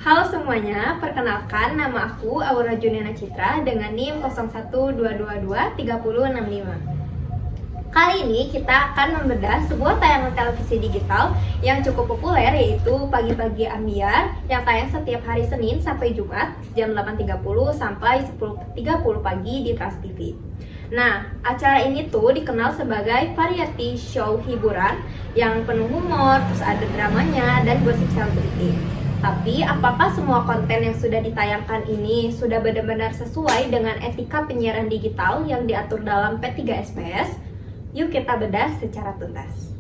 Halo semuanya, perkenalkan nama aku Aura Juniana Citra dengan NIM 0122230065. Kali ini kita akan membedah sebuah tayangan televisi digital yang cukup populer, yaitu Pagi-Pagi Ambiar yang tayang setiap hari Senin sampai Jumat jam 8.30 sampai 10.30 pagi di Trans TV. Nah, acara ini tuh dikenal sebagai variety show hiburan yang penuh humor, terus ada dramanya dan gosip selebriti. Tapi apakah semua konten yang sudah ditayangkan ini sudah benar-benar sesuai dengan etika penyiaran digital yang diatur dalam P3SPS? Yuk kita bedah secara tuntas.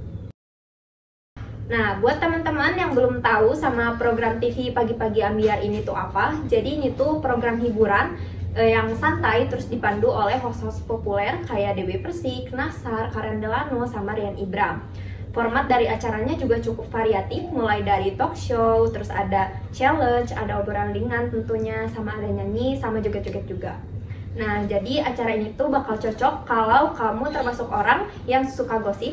Nah, buat teman-teman yang belum tahu sama program TV Pagi-Pagi Ambiar ini tuh apa, jadi ini tuh program hiburan yang santai terus dipandu oleh host-host populer kayak Dewi Persik, Nasar, Karen Delano, sama Rian Ibram. Format dari acaranya juga cukup variatif, mulai dari talk show, terus ada challenge, ada obrolan ringan tentunya, sama ada nyanyi, sama joget-joget juga. Nah, jadi acara ini tuh bakal cocok kalau kamu termasuk orang yang suka gosip,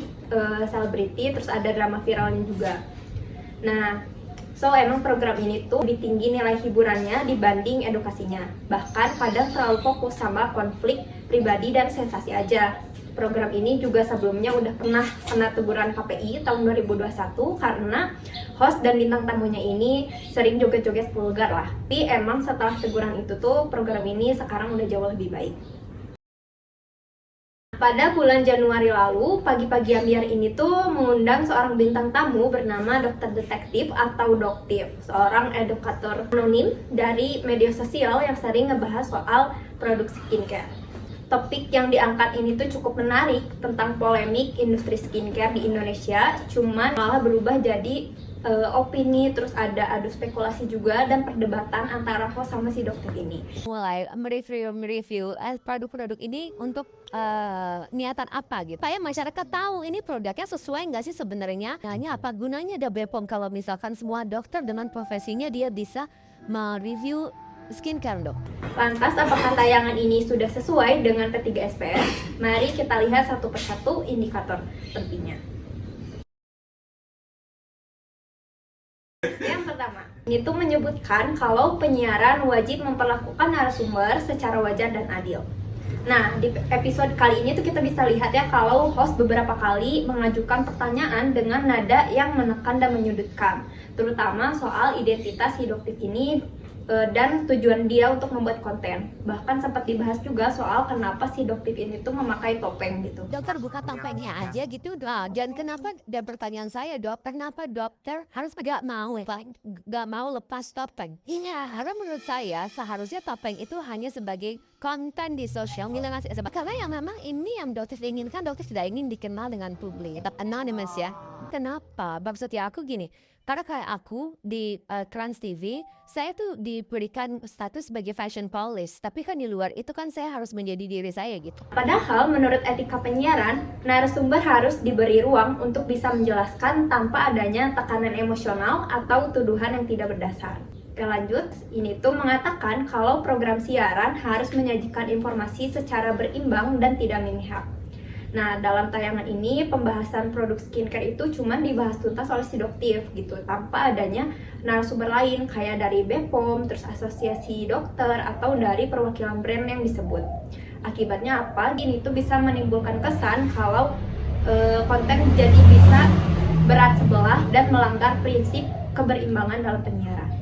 selebriti, terus ada drama viralnya juga. Nah, emang program ini tuh lebih tinggi nilai hiburannya dibanding edukasinya. Bahkan kadang terlalu fokus sama konflik pribadi dan sensasi aja. Program ini juga sebelumnya udah pernah kena teguran KPI tahun 2021 karena host dan bintang tamunya ini sering joget-joget vulgar lah. Tapi emang setelah teguran itu tuh program ini sekarang udah jauh lebih baik. Pada bulan Januari lalu, Pagi-Pagi Ambiar ini tuh mengundang seorang bintang tamu bernama Dokter Detektif atau Doktif, seorang edukator anonim dari media sosial yang sering ngebahas soal produk skincare. Topik yang diangkat ini tuh cukup menarik tentang polemik industri skincare di Indonesia, cuman malah berubah jadi opini, terus ada adu spekulasi juga dan perdebatan antara host sama si dokter ini. Mulai mereview produk-produk ini untuk niatan apa gitu, supaya masyarakat tahu ini produknya sesuai nggak sih sebenarnya. Hanya apa gunanya ada BPOM kalau misalkan semua dokter dengan profesinya dia bisa mereview skincare dok. Lantas apakah tayangan ini sudah sesuai dengan P3SPS? Mari kita lihat satu persatu indikator pentingnya. Yang pertama, ini tuh menyebutkan kalau penyiaran wajib memperlakukan narasumber secara wajar dan adil. Nah, di episode kali ini tuh kita bisa lihat ya kalau host beberapa kali mengajukan pertanyaan dengan nada yang menekan dan menyudutkan, terutama soal identitas si dokter ini dan tujuan dia untuk membuat konten. Bahkan sempat dibahas juga soal kenapa si dokter ini tuh memakai topeng gitu. Dokter buka topengnya aja gitu, dan kenapa, dan pertanyaan saya dok, kenapa dokter harus gak mau lepas topeng? Iya, karena menurut saya seharusnya topeng itu hanya sebagai konten di sosial media, karena yang memang ini yang dokter inginkan. Dokter tidak ingin dikenal dengan publik, tetap anonymous ya. Kenapa? Maksudnya aku gini, karena kayak aku di Trans TV, saya tuh diberikan status sebagai fashion police, tapi kan di luar itu kan saya harus menjadi diri saya gitu. Padahal menurut etika penyiaran, narasumber harus diberi ruang untuk bisa menjelaskan tanpa adanya tekanan emosional atau tuduhan yang tidak berdasar. Oke, lanjut, ini tuh mengatakan kalau program siaran harus menyajikan informasi secara berimbang dan tidak memihak. Nah, dalam tayangan ini pembahasan produk skincare itu cuma dibahas tuntas oleh si dokter gitu, tanpa adanya narasumber lain kayak dari BPOM, terus asosiasi dokter, atau dari perwakilan brand yang disebut. Akibatnya apa? Ini tuh bisa menimbulkan kesan kalau konten jadi bisa berat sebelah dan melanggar prinsip keberimbangan dalam penyiaran.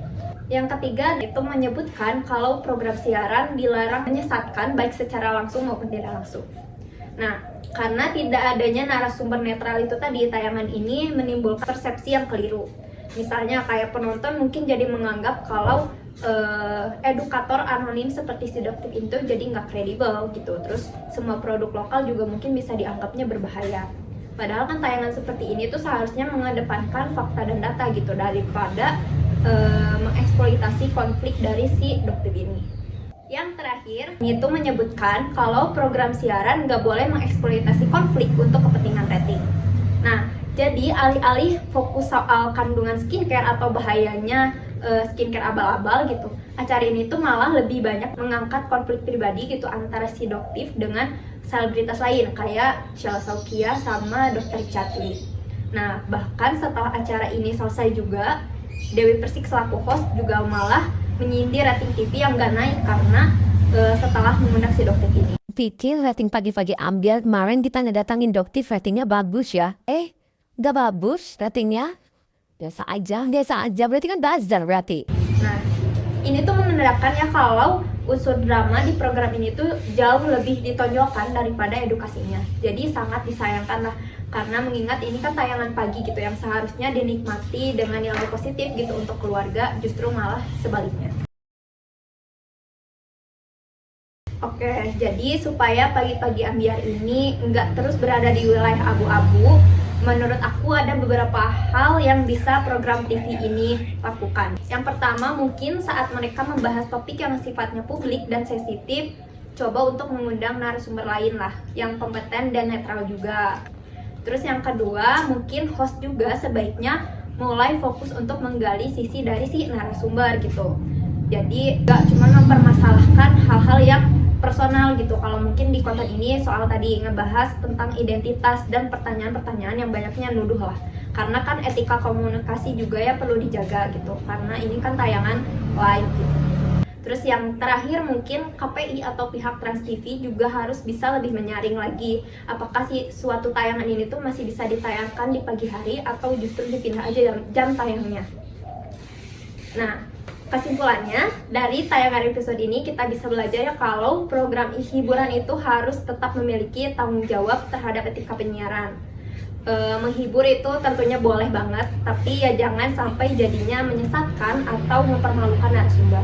Yang ketiga, itu menyebutkan kalau program siaran dilarang menyesatkan baik secara langsung maupun tidak langsung. Nah, karena tidak adanya narasumber netral itu tadi, tayangan ini menimbulkan persepsi yang keliru. Misalnya kayak penonton mungkin jadi menganggap kalau edukator anonim seperti si dokter itu jadi nggak kredibel gitu. Terus semua produk lokal juga mungkin bisa dianggapnya berbahaya. Padahal kan tayangan seperti ini tuh seharusnya mengedepankan fakta dan data gitu daripada mengeksploitasi konflik dari si dokter ini. Yang terakhir, itu menyebutkan kalau program siaran nggak boleh mengeksploitasi konflik untuk kepentingan rating. Nah, jadi alih-alih fokus soal kandungan skincare atau bahayanya skincare abal-abal gitu, acara ini tuh malah lebih banyak mengangkat konflik pribadi gitu antara si dokter dengan selebritas lain kayak Sheila sama Dr. Chatli. Nah, bahkan setelah acara ini selesai juga, Dewi Persik selaku host juga malah menyindir rating TV yang gak naik karena setelah mengundang si Doktif ini. Pikir rating pagi-pagi ambil kemarin kita datangin Doktif ratingnya bagus ya. Gak bagus ratingnya. Biasa aja. Berarti kan buzzer berarti. Nah, ini tuh menandakan ya kalau unsur drama di program ini tuh jauh lebih ditonjolkan daripada edukasinya. Jadi sangat disayangkan lah, karena mengingat ini kan tayangan pagi gitu yang seharusnya dinikmati dengan nilai positif gitu untuk keluarga, justru malah sebaliknya. Oke, jadi supaya pagi-pagi ambiar ini nggak terus berada di wilayah abu-abu, menurut aku ada beberapa hal yang bisa program TV ini lakukan. Yang pertama, mungkin saat mereka membahas topik yang sifatnya publik dan sensitif, coba untuk mengundang narasumber lain lah, yang kompeten dan netral juga. Terus yang kedua, mungkin host juga sebaiknya mulai fokus untuk menggali sisi dari si narasumber gitu. Jadi gak cuma mempermasalahkan hal-hal yang personal gitu. Kalau mungkin di konten ini soal tadi ngebahas tentang identitas dan pertanyaan-pertanyaan yang banyaknya nuduh lah. Karena kan etika komunikasi juga ya perlu dijaga gitu. Karena ini kan tayangan live gitu. Terus yang terakhir mungkin KPI atau pihak Trans TV juga harus bisa lebih menyaring lagi. Apakah sih suatu tayangan ini tuh masih bisa ditayangkan di pagi hari atau justru dipindah aja jam tayangnya. Nah, kesimpulannya, dari tayangan episode ini kita bisa belajar ya kalau program hiburan itu harus tetap memiliki tanggung jawab terhadap etika penyiaran. Menghibur itu tentunya boleh banget, tapi ya jangan sampai jadinya menyesatkan atau mempermalukan narasumber.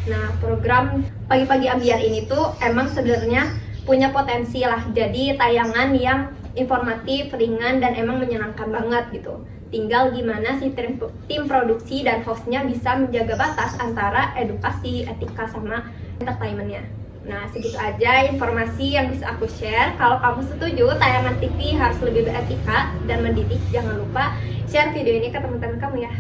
Nah, program Pagi-Pagi Ambiar ini tuh emang sebenarnya punya potensi lah, jadi tayangan yang informatif, ringan, dan emang menyenangkan banget gitu. Tinggal gimana si tim produksi dan hostnya bisa menjaga batas antara edukasi, etika, sama entertainmentnya. Nah, segitu aja informasi yang bisa aku share. Kalau kamu setuju tayangan TV harus lebih beretika dan mendidik, jangan lupa share video ini ke teman-teman kamu ya.